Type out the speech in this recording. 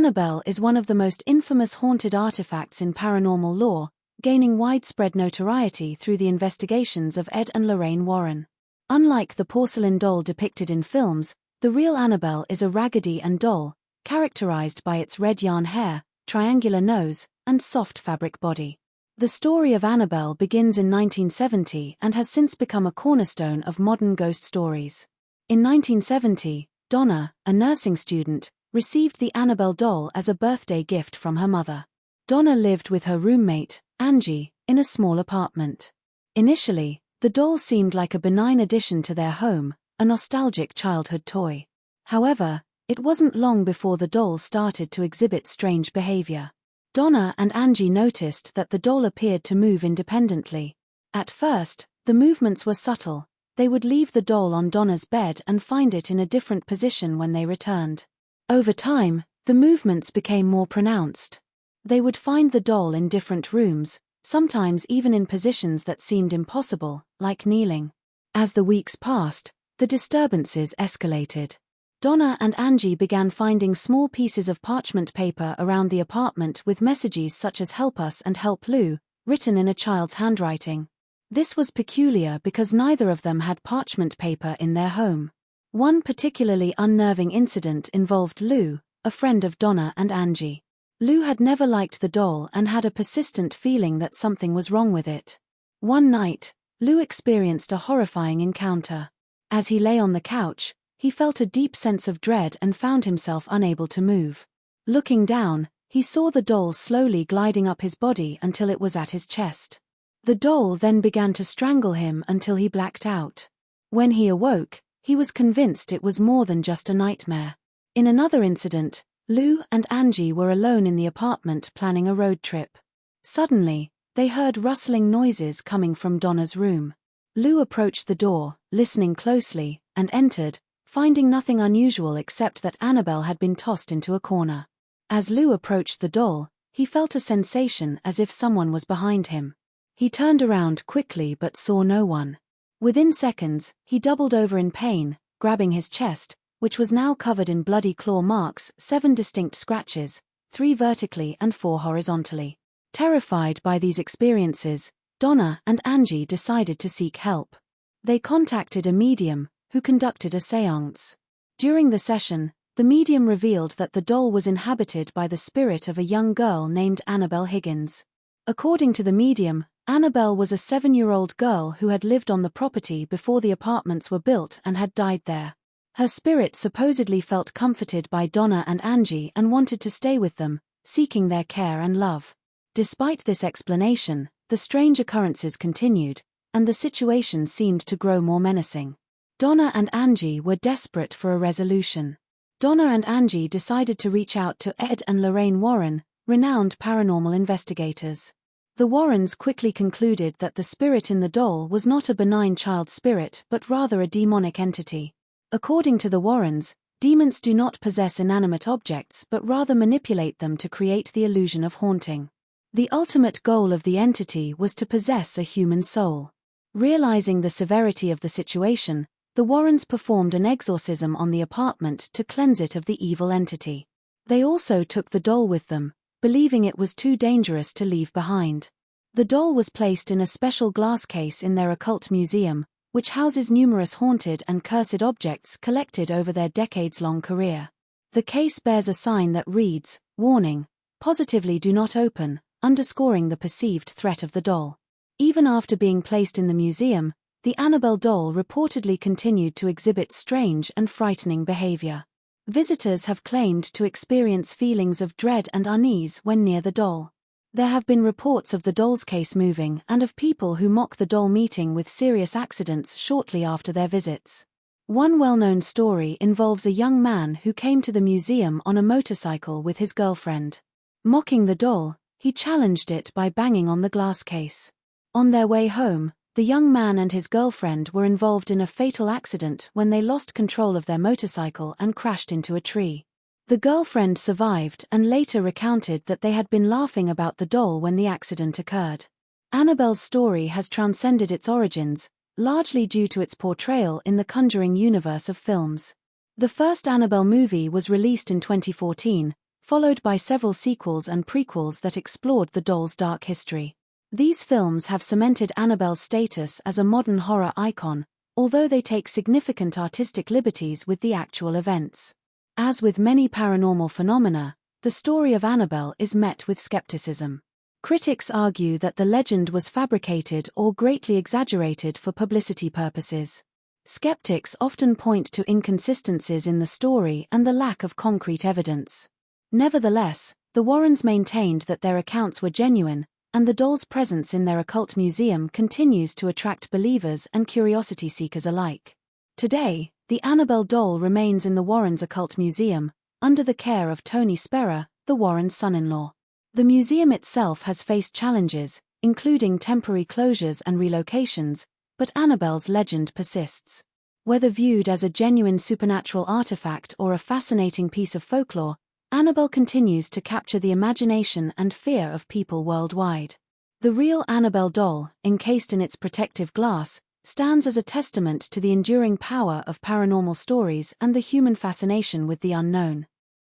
Annabelle is one of the most infamous haunted artifacts in paranormal lore, gaining widespread notoriety through the investigations of Ed and Lorraine Warren. Unlike the porcelain doll depicted in films, the real Annabelle is a Raggedy Ann doll, characterized by its red yarn hair, triangular nose, and soft fabric body. The story of Annabelle begins in 1970 and has since become a cornerstone of modern ghost stories. In 1970, Donna, a nursing student, received the Annabelle doll as a birthday gift from her mother. Donna lived with her roommate, Angie, in a small apartment. Initially, the doll seemed like a benign addition to their home, a nostalgic childhood toy. However, it wasn't long before the doll started to exhibit strange behavior. Donna and Angie noticed that the doll appeared to move independently. At first, the movements were subtle. They would leave the doll on Donna's bed and find it in a different position when they returned. Over time, the movements became more pronounced. They would find the doll in different rooms, sometimes even in positions that seemed impossible, like kneeling. As the weeks passed, the disturbances escalated. Donna and Angie began finding small pieces of parchment paper around the apartment with messages such as "Help us" and "Help Lou," written in a child's handwriting. This was peculiar because neither of them had parchment paper in their home. One particularly unnerving incident involved Lou, a friend of Donna and Angie. Lou had never liked the doll and had a persistent feeling that something was wrong with it. One night, Lou experienced a horrifying encounter. As he lay on the couch, he felt a deep sense of dread and found himself unable to move. Looking down, he saw the doll slowly gliding up his body until it was at his chest. The doll then began to strangle him until he blacked out. When he awoke, he was convinced it was more than just a nightmare. In another incident, Lou and Angie were alone in the apartment planning a road trip. Suddenly, they heard rustling noises coming from Donna's room. Lou approached the door, listening closely, and entered, finding nothing unusual except that Annabelle had been tossed into a corner. As Lou approached the doll, he felt a sensation as if someone was behind him. He turned around quickly but saw no one. Within seconds, he doubled over in pain, grabbing his chest, which was now covered in bloody claw marks, 7 distinct scratches, 3 vertically and 4 horizontally. Terrified by these experiences, Donna and Angie decided to seek help. They contacted a medium, who conducted a séance. During the session, the medium revealed that the doll was inhabited by the spirit of a young girl named Annabelle Higgins. According to the medium, Annabelle was a 7-year-old girl who had lived on the property before the apartments were built and had died there. Her spirit supposedly felt comforted by Donna and Angie and wanted to stay with them, seeking their care and love. Despite this explanation, the strange occurrences continued, and the situation seemed to grow more menacing. Donna and Angie were desperate for a resolution. Donna and Angie decided to reach out to Ed and Lorraine Warren, renowned paranormal investigators. The Warrens quickly concluded that the spirit in the doll was not a benign child spirit but rather a demonic entity. According to the Warrens, demons do not possess inanimate objects but rather manipulate them to create the illusion of haunting. The ultimate goal of the entity was to possess a human soul. Realizing the severity of the situation, the Warrens performed an exorcism on the apartment to cleanse it of the evil entity. They also took the doll with them, believing it was too dangerous to leave behind. The doll was placed in a special glass case in their occult museum, which houses numerous haunted and cursed objects collected over their decades-long career. The case bears a sign that reads, "Warning, positively do not open," underscoring the perceived threat of the doll. Even after being placed in the museum, the Annabelle doll reportedly continued to exhibit strange and frightening behavior. Visitors have claimed to experience feelings of dread and unease when near the doll. There have been reports of the doll's case moving and of people who mock the doll meeting with serious accidents shortly after their visits. One well-known story involves a young man who came to the museum on a motorcycle with his girlfriend. Mocking the doll, he challenged it by banging on the glass case. On their way home, the young man and his girlfriend were involved in a fatal accident when they lost control of their motorcycle and crashed into a tree. The girlfriend survived and later recounted that they had been laughing about the doll when the accident occurred. Annabelle's story has transcended its origins, largely due to its portrayal in the Conjuring universe of films. The first Annabelle movie was released in 2014, followed by several sequels and prequels that explored the doll's dark history. These films have cemented Annabelle's status as a modern horror icon, although they take significant artistic liberties with the actual events. As with many paranormal phenomena, the story of Annabelle is met with skepticism. Critics argue that the legend was fabricated or greatly exaggerated for publicity purposes. Skeptics often point to inconsistencies in the story and the lack of concrete evidence. Nevertheless, the Warrens maintained that their accounts were genuine, and the doll's presence in their occult museum continues to attract believers and curiosity seekers alike. Today, the Annabelle doll remains in the Warrens' occult museum, under the care of Tony Sperrer, the Warrens' son-in-law. The museum itself has faced challenges, including temporary closures and relocations, but Annabelle's legend persists. Whether viewed as a genuine supernatural artifact or a fascinating piece of folklore, Annabelle continues to capture the imagination and fear of people worldwide. The real Annabelle doll, encased in its protective glass, stands as a testament to the enduring power of paranormal stories and the human fascination with the unknown.